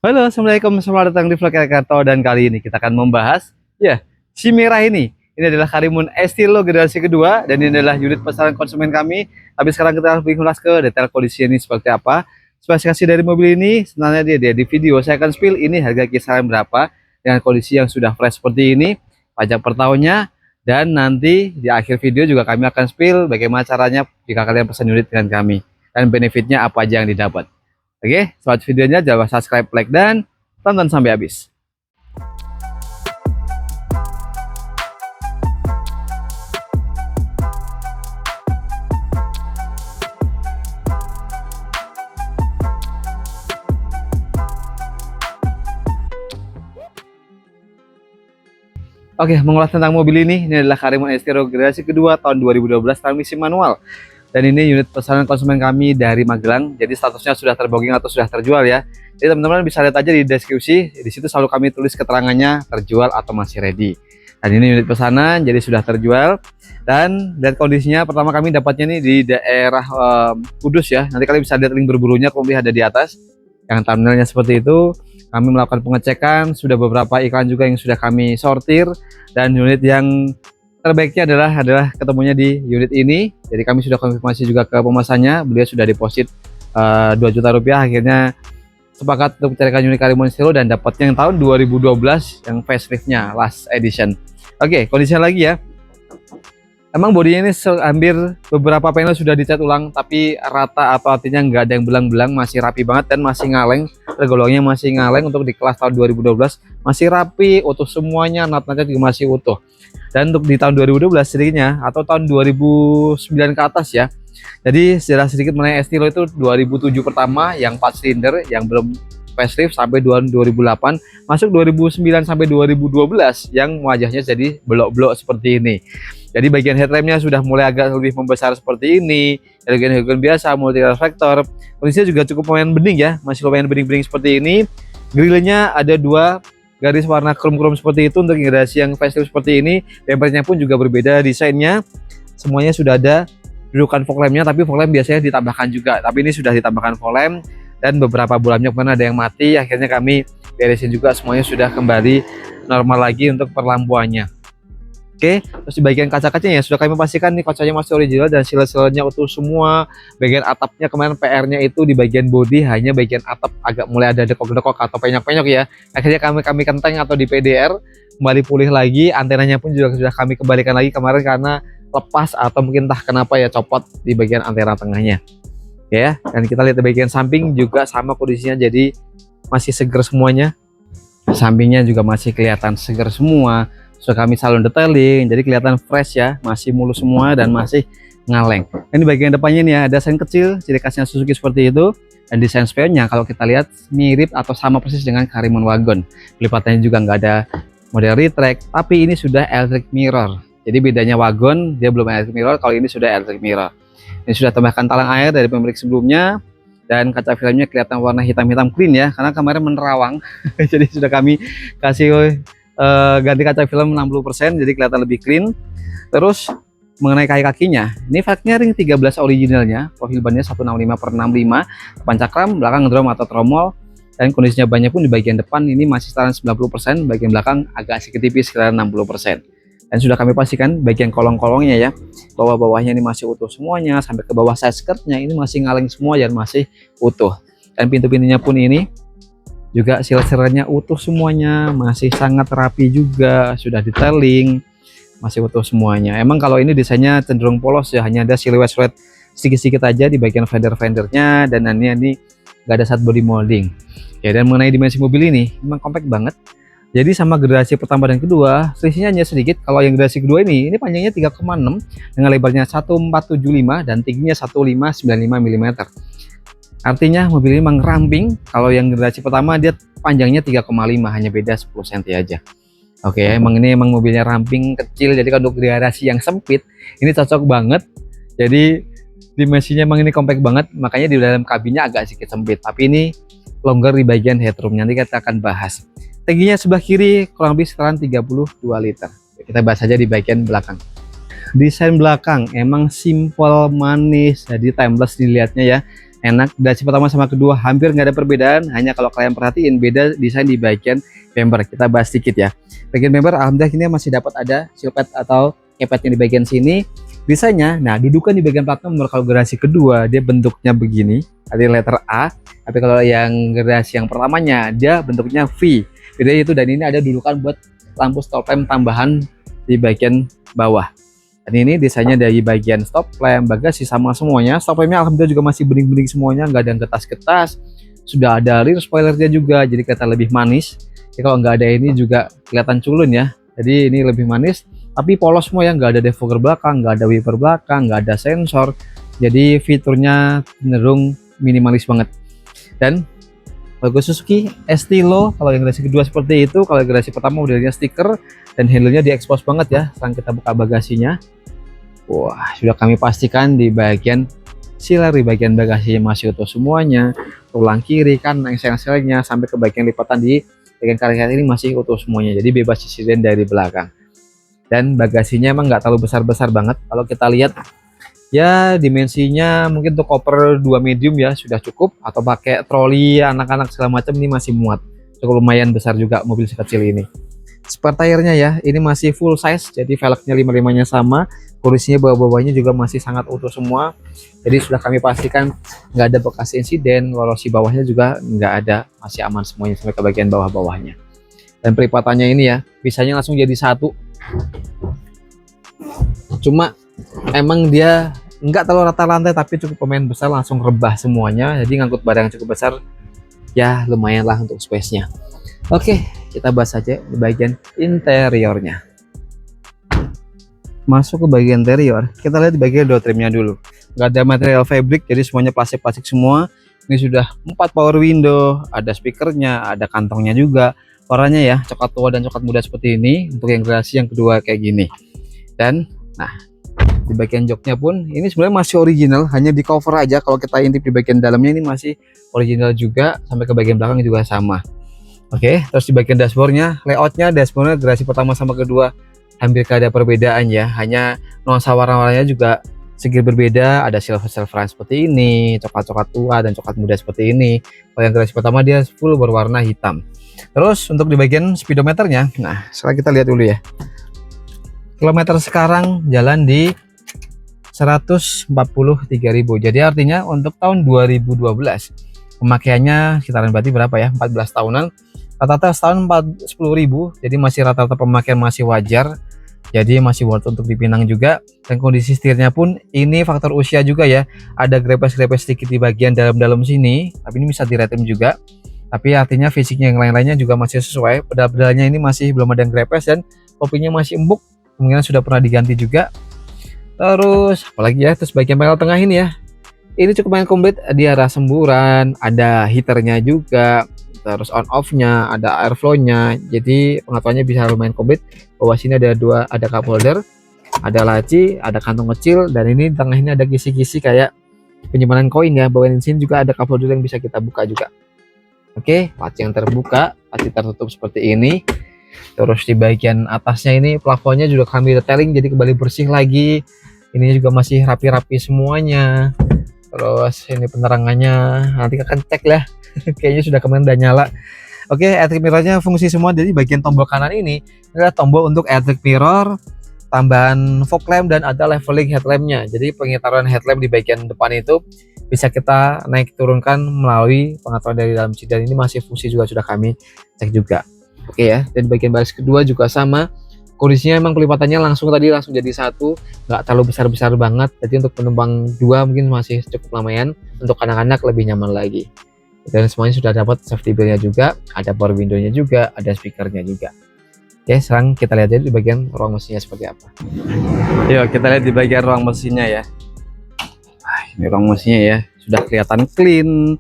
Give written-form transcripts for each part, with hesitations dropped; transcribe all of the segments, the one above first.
Halo, assalamualaikum, selamat datang di vlog Karto dan kali ini kita akan membahas si merah ini. Ini adalah Karimun Estilo generasi kedua dan ini adalah unit pesanan konsumen kami. Tapi sekarang kita harus mengulas ke detail kondisi ini seperti apa. Spesifikasi dari mobil ini sebenarnya dia di video saya akan spill ini harga kisaran berapa dengan kondisi yang sudah fresh seperti ini, pajak per tahunnya, dan nanti di akhir video juga kami akan spill bagaimana caranya jika kalian pesan unit dengan kami dan benefitnya apa aja yang didapat. Oke, selamat videonya, jangan lupa subscribe, like, dan tonton sampai habis. Oke, mengulas tentang mobil ini adalah Karimun Estilo generasi kedua tahun 2012 transmisi manual. Dan ini unit pesanan konsumen kami dari Magelang, jadi statusnya sudah terbooking atau sudah terjual ya. Jadi teman-teman bisa lihat aja di deskripsi, di situ selalu kami tulis keterangannya terjual atau masih ready. Dan ini unit pesanan, jadi sudah terjual. Dan kondisinya pertama kami dapatnya nih di daerah Kudus ya. Nanti kalian bisa lihat link berburunya, kemudian ada di atas. Yang thumbnailnya seperti itu. Kami melakukan pengecekan, sudah beberapa iklan juga yang sudah kami sortir, dan unit yang terbaiknya adalah ketemunya di unit ini. Jadi kami sudah konfirmasi juga ke pemesannya, beliau sudah deposit 2 juta rupiah, akhirnya sepakat untuk mencarikan unit Karimun Estilo dan dapatnya yang tahun 2012 yang faceliftnya last edition. Oke, kondisinya lagi ya. Emang bodinya ini hampir beberapa panel sudah dicat ulang, tapi rata atau artinya nggak ada yang belang-belang, masih rapi banget dan masih ngaleng. Tergolongnya masih ngaleng untuk di kelas tahun 2012, masih rapi, utuh semuanya, nut-nutnya juga masih utuh. Dan untuk di tahun 2012 sedikitnya atau tahun 2009 ke atas ya. Jadi sejarah sedikit mengenai Estilo itu 2007 pertama yang 4 silinder yang belum facelift sampai 2008, masuk 2009 sampai 2012 yang wajahnya jadi blok-blok seperti ini. Jadi bagian headlampnya sudah mulai agak lebih membesar seperti ini, halogen biasa, multi reflektor. Kondisinya juga cukup lumayan bening ya, masih lumayan bening-bening seperti ini. Grillnya ada 2 garis warna krom-krom seperti itu untuk generasi yang facelift seperti ini. Bempernya pun juga berbeda desainnya. Semuanya sudah ada dudukan fog lampnya, tapi fog lamp biasanya ditambahkan juga. Tapi ini sudah ditambahkan fog lamp dan beberapa bulannya kemana ada yang mati. Akhirnya kami beresin juga, semuanya sudah kembali normal lagi untuk perlampuannya. Oke, terus di bagian kaca-kacanya ya sudah kami pastikan nih kacanya masih original dan seal-sealnya utuh semua. Bagian atapnya kemarin PR-nya itu di bagian bodi, hanya bagian atap agak mulai ada dekok-dekok atau penyok-penyok ya. Akhirnya kami kenteng atau di PDR, kembali pulih lagi. Antenanya pun juga sudah kami kembalikan lagi kemarin karena lepas atau mungkin entah kenapa ya copot di bagian antena tengahnya. Ya, dan kita lihat di bagian samping juga sama kondisinya, jadi masih seger semuanya. Sampingnya juga masih kelihatan seger semua. Sudah kami salon detailing, jadi kelihatan fresh ya, masih mulus semua dan masih ngaleng. Ini bagian depannya nih ya, ada sen kecil, ciri khasnya Suzuki seperti itu. Dan desain spionnya kalau kita lihat mirip atau sama persis dengan Karimun Wagon. Pelipatannya juga nggak ada model retract, tapi ini sudah electric mirror. Jadi bedanya Wagon, dia belum electric mirror, kalau ini sudah electric mirror. Ini sudah tambahkan talang air dari pemilik sebelumnya. Dan kaca filmnya kelihatan warna hitam-hitam clean ya, karena kemarin menerawang. Jadi sudah kami kasih ganti kaca film 60%, jadi kelihatan lebih clean. Terus mengenai kaki-kakinya, ini faknya ring 13 originalnya, profil bannya 165/65, depan cakram, belakang drum atau tromol, dan kondisinya bannya pun di bagian depan ini masih setara 90%, bagian belakang agak sedikit tipis sekitar 60%. Dan sudah kami pastikan bagian kolong-kolongnya ya, bawah-bawahnya ini masih utuh semuanya, sampai ke bawah side skirtnya ini masih ngaleng semua dan masih utuh. Dan pintu-pintunya pun ini juga seal-sealnya utuh semuanya, masih sangat rapi juga, sudah detailing, masih utuh semuanya. Emang kalau ini desainnya cenderung polos ya, hanya ada siluet-siluet sedikit-sedikit aja di bagian fender-fendernya, dan ini nggak ada saat body molding. Ya, dan mengenai dimensi mobil ini memang compact banget. Jadi sama generasi pertama dan kedua, selisihnya hanya sedikit. Kalau yang generasi kedua ini panjangnya 3,6 dengan lebarnya 1475 dan tingginya 1595 mm. Artinya mobil ini memang ramping. Kalau yang generasi pertama dia panjangnya 3,5, hanya beda 10 cm aja. Oke, emang ini emang mobilnya ramping kecil, jadi kalau untuk generasi yang sempit ini cocok banget. Jadi dimensinya emang ini compact banget, makanya di dalam kabinnya agak sedikit sempit. Tapi ini longgar di bagian headroom, nanti kita akan bahas. Tangkinya sebelah kiri kurang lebih sekitaran 32 liter. Kita bahas aja di bagian belakang. Desain belakang emang simple, manis, jadi timeless dilihatnya ya. enak. Garasi pertama sama kedua hampir nggak ada perbedaan, hanya kalau kalian perhatiin beda desain di bagian bumper. Kita bahas sedikit ya. Bagian bumper alhamdulillah ini masih dapat ada seal pad atau kepetnya di bagian sini. Desainnya, nah dudukan di bagian plat nomor kalau garasi kedua dia bentuknya begini, ada letter A. Tapi kalau yang garasi yang pertamanya dia bentuknya V. Bedanya itu, dan ini ada dudukan buat lampu stop lamp tambahan di bagian bawah. Dan ini desainnya dari bagian stop lamp, bagasi sama semuanya. Stop lampnya alhamdulillah juga masih bening-bening semuanya, nggak ada yang getas-getas. Sudah ada rear spoilernya juga, jadi kelihatan lebih manis. Jadi kalau nggak ada ini juga kelihatan culun ya. Jadi ini lebih manis, tapi polos semua ya, nggak ada defogger belakang, nggak ada wiper belakang, nggak ada sensor. Jadi fiturnya cenderung minimalis banget. Dan logo Suzuki Estilo, kalau yang generasi kedua seperti itu, kalau generasi pertama modelnya stiker dan handle-nya diekspos banget ya. Sekarang kita buka bagasinya. Wah, sudah kami pastikan di bagian sealer, di bagian bagasinya masih utuh semuanya. Tulang kiri, kanan, seng-sengnya sampai ke bagian lipatan di bagian karet ini masih utuh semuanya. Jadi bebas insiden dari belakang. Dan bagasinya emang nggak terlalu besar-besar banget. Kalau kita lihat ya dimensinya mungkin untuk koper 2 medium ya sudah cukup, atau pakai troli anak-anak segala macam ini masih muat. Cukup lumayan besar juga mobil sekecil ini. Spare tire-nya ya ini masih full size, jadi velgnya 55-nya sama, kursinya bawah-bawahnya juga masih sangat utuh semua. Jadi sudah kami pastikan nggak ada bekas insiden, lorosi bawahnya juga nggak ada, masih aman semuanya sampai ke bagian bawah-bawahnya. Dan pelipatannya ini ya bisanya langsung jadi satu. Cuma emang dia nggak terlalu rata lantai, tapi cukup pemain besar langsung rebah semuanya, jadi ngangkut barang yang cukup besar ya, lumayan lah untuk space-nya. Oke, kita bahas aja di bagian interiornya. Masuk ke bagian interior, kita lihat di bagian door trimnya dulu. Nggak ada material fabric, jadi semuanya plastik-plastik semua. Ini sudah 4 power window, ada speakernya, ada kantongnya juga. Warnanya ya coklat tua dan coklat muda seperti ini untuk yang generasi yang kedua kayak gini. Dan nah di bagian joknya pun ini sebenarnya masih original, hanya di cover aja. Kalau kita intip di bagian dalamnya ini masih original juga, sampai ke bagian belakang juga sama. Oke, terus di bagian dashboardnya, layoutnya dashboardnya generasi pertama sama kedua hampir gak ada perbedaan ya, hanya nuansa warna-warnanya juga sedikit berbeda. Ada silver seperti ini, coklat-coklat tua dan coklat muda seperti ini. Kalau yang generasi pertama dia full berwarna hitam. Terus untuk di bagian speedometernya, nah sekarang kita lihat dulu ya. Kilometer sekarang jalan di 143.000. Jadi artinya untuk tahun 2012 pemakaiannya sekitaran berarti berapa ya, 14 tahunan, rata-rata setahun 10.000. jadi masih rata-rata pemakaian masih wajar, jadi masih worth untuk dipinang juga. Dan kondisi setirnya pun ini faktor usia juga ya, ada grepes-grepes sedikit di bagian dalam-dalam sini, tapi ini bisa diretem juga. Tapi artinya fisiknya yang lain-lainnya juga masih sesuai. Pedal-pedalnya ini masih belum ada yang grepes, dan kopinya masih empuk, kemungkinan sudah pernah diganti juga. Terus apalagi ya, terus bagian panel tengah ini ya, ini cukup main komplit, di arah semburan, ada heaternya juga, terus on off nya, ada airflow-nya, jadi pengaturannya bisa lumayan komplit. Bawah sini ada cup holder, ada laci, ada kantong kecil, dan ini di tengah ini ada kisi-kisi kayak penyimpanan koin ya. Bawah sini juga ada cup holder yang bisa kita buka juga. Oke, laci yang terbuka, laci tertutup seperti ini. Terus di bagian atasnya ini plafonnya juga kami detailing, jadi kembali bersih lagi. Ini juga masih rapi-rapi semuanya. Terus ini penerangannya nanti akan cek lah. Kayaknya sudah kemarin udah nyala. Oke, electric mirrornya fungsi semua. Jadi bagian tombol kanan ini adalah tombol untuk electric mirror, tambahan fog lamp, dan ada leveling headlampnya. Jadi pengitaran headlamp di bagian depan itu bisa kita naik turunkan melalui pengaturan dari dalam sini. Dan ini masih fungsi juga sudah kami cek juga. Oke ya, dan bagian baris kedua juga sama. Kondisinya emang pelipatannya langsung jadi satu, nggak terlalu besar-besar banget. Jadi untuk penumpang dua mungkin masih cukup lumayan, untuk anak-anak lebih nyaman lagi. Dan semuanya sudah dapat safety belt-nya juga, ada power window-nya juga, ada speakernya juga. Oke, sekarang kita lihat aja di bagian ruang mesinnya seperti apa. Yuk kita lihat di bagian ruang mesinnya ya. Ini ruang mesinnya ya, sudah kelihatan clean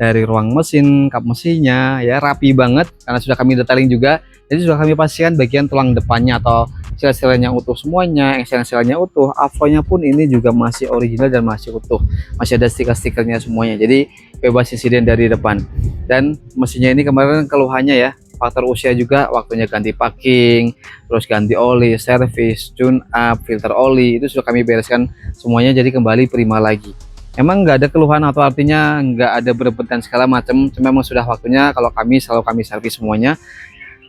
dari ruang mesin, kap mesinnya ya rapi banget karena sudah kami detailing juga. Jadi sudah kami pastikan bagian tulang depannya atau sel-selnya utuh semuanya, sel-selnya utuh, afro-nya pun ini juga masih original dan masih utuh, masih ada stiker-stikernya semuanya. Jadi bebas insiden dari depan. Dan mesinnya ini kemarin keluhannya ya, faktor usia juga, waktunya ganti packing, terus ganti oli, servis, tune up, filter oli, itu sudah kami bereskan semuanya, jadi kembali prima lagi. Emang nggak ada keluhan atau artinya nggak ada berebut dan segala macam, cuma memang sudah waktunya kalau kami selalu kami servis semuanya.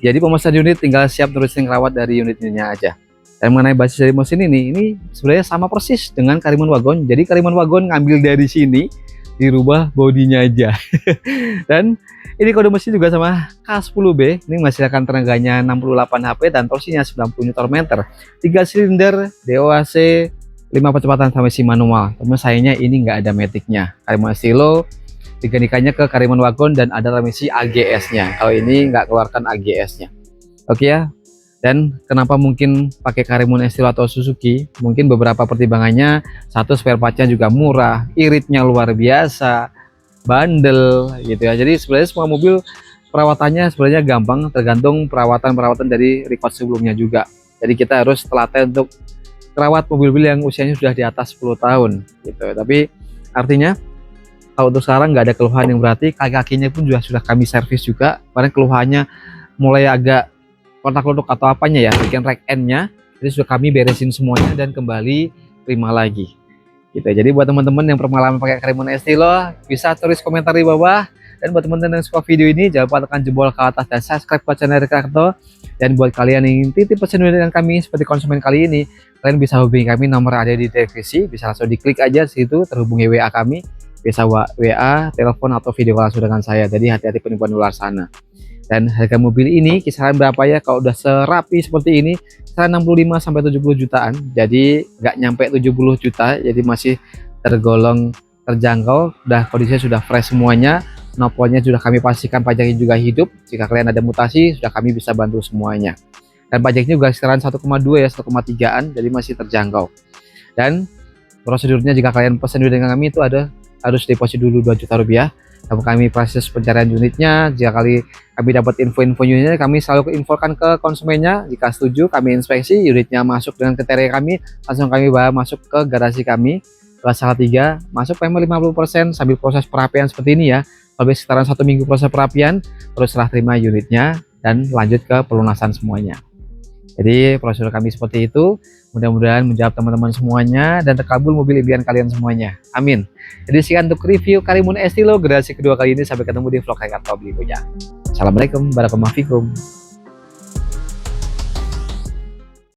Jadi pemesan unit tinggal siap terusin rawat dari unit-unitnya aja. Dan mengenai basis dari mesin ini sebenarnya sama persis dengan Karimun Wagon. Jadi Karimun Wagon ngambil dari sini, dirubah bodinya aja. Dan ini kode mesin juga sama K10B, ini menghasilkan tenaganya 68 HP dan torsinya 90 Nm. 3 silinder, DOAC, 5 percepatan transmisi manual. Namun sayangnya ini nggak ada maticnya. Karimun Estilo digantikannya ke Karimun Wagon dan ada transmisi AGS-nya. Kalau ini nggak keluarkan AGS-nya. Oke ya. Dan kenapa mungkin pakai Karimun Estilo atau Suzuki? Mungkin beberapa pertimbangannya. Satu, spare part-nya juga murah, iritnya luar biasa, bandel gitu ya. Jadi sebenarnya semua mobil perawatannya sebenarnya gampang, tergantung perawatan dari record sebelumnya juga. Jadi kita harus telaten untuk merawat mobil-mobil yang usianya sudah di atas 10 tahun gitu. Tapi artinya kalau untuk sekarang nggak ada keluhan yang berarti, kaki-kakinya pun juga sudah kami servis juga. Karena keluhannya mulai agak kontak-kontak atau apanya ya, bikin rack end-nya, jadi sudah kami beresin semuanya dan kembali terima lagi gitu. Jadi buat teman-teman yang pengalaman pakai Karimun Estilo bisa tulis komentar di bawah, dan buat teman-teman yang suka video ini jangan lupa tekan jempol ke atas dan subscribe ke channel Ricardo. Dan buat kalian yang titip pesan dengan kami seperti konsumen kali ini, kalian bisa hubungi kami, nomor ada di deskripsi, bisa langsung diklik aja situ, terhubungi WA kami, bisa WA, telepon atau video langsung dengan saya. Jadi hati-hati penipuan luar sana. Dan harga mobil ini kisaran berapa ya? Kalau udah serapi seperti ini, kisaran 65 sampai 70 jutaan. Jadi nggak nyampe 70 juta, jadi masih tergolong terjangkau. Udah kondisinya sudah fresh semuanya. Nopolnya sudah kami pastikan pajaknya juga hidup. Jika kalian ada mutasi, sudah kami bisa bantu semuanya. Dan pajaknya juga kisaran 1,2 ya, 1,3an, jadi masih terjangkau. Dan prosedurnya jika kalian pesan dengan kami itu harus deposit dulu 2 juta rupiah. Lalu kami proses pencarian unitnya. Jika kami dapat info-info unitnya, kami selalu infokan ke konsumennya. Jika setuju, kami inspeksi unitnya masuk dengan kriteria kami, langsung kami bawa masuk ke garasi kami kelas 3, masuk payment 50% sambil proses perapian seperti ini ya. Lebih sekitaran 1 minggu proses perapian, terus serah terima unitnya dan lanjut ke pelunasan semuanya. Jadi prosedur kami seperti itu. Mudah-mudahan menjawab teman-teman semuanya dan terkabul mobil impian kalian semuanya. Amin. Jadi sekian untuk review Karimun Estilo generasi kedua kali ini. Sampai ketemu di vlog Ricardo berikutnya. Assalamualaikum warahmatullahi wabarakatuh.